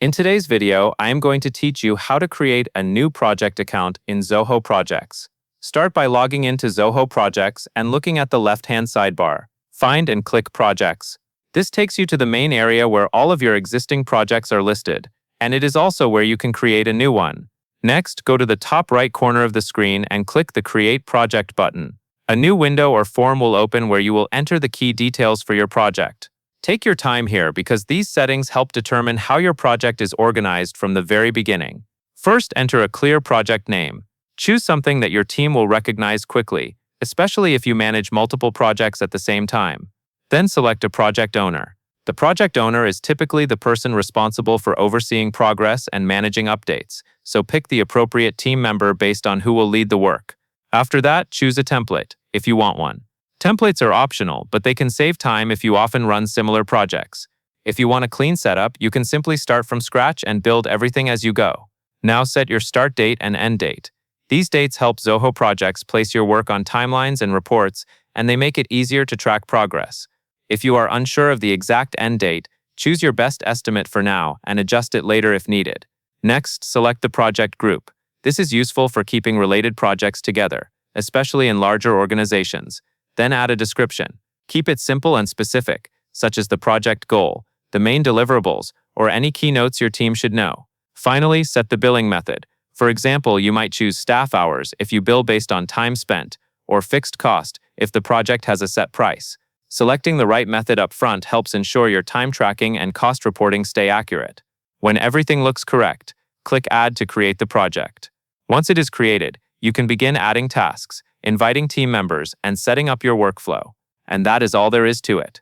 In today's video, I am going to teach you how to create a new project account in Zoho Projects. Start by logging into Zoho Projects and looking at the left-hand sidebar. Find and click Projects. This takes you to the main area where all of your existing projects are listed, and it is also where you can create a new one. Next, go to the top right corner of the screen and click the Create Project button. A new window or form will open where you will enter the key details for your project. Take your time here because these settings help determine how your project is organized from the very beginning. First, enter a clear project name. Choose something that your team will recognize quickly, especially if you manage multiple projects at the same time. Then select a project owner. The project owner is typically the person responsible for overseeing progress and managing updates, so pick the appropriate team member based on who will lead the work. After that, choose a template, if you want one. Templates are optional, but they can save time if you often run similar projects. If you want a clean setup, you can simply start from scratch and build everything as you go. Now set your start date and end date. These dates help Zoho Projects place your work on timelines and reports, and they make it easier to track progress. If you are unsure of the exact end date, choose your best estimate for now and adjust it later if needed. Next, select the project group. This is useful for keeping related projects together, especially in larger organizations. Then add a description. Keep it simple and specific, such as the project goal, the main deliverables, or any keynotes your team should know. Finally, set the billing method. For example, you might choose staff hours if you bill based on time spent, or fixed cost if the project has a set price. Selecting the right method up front helps ensure your time tracking and cost reporting stay accurate. When everything looks correct, click Add to create the project. Once it is created, you can begin adding tasks, inviting team members, and setting up your workflow. And that is all there is to it.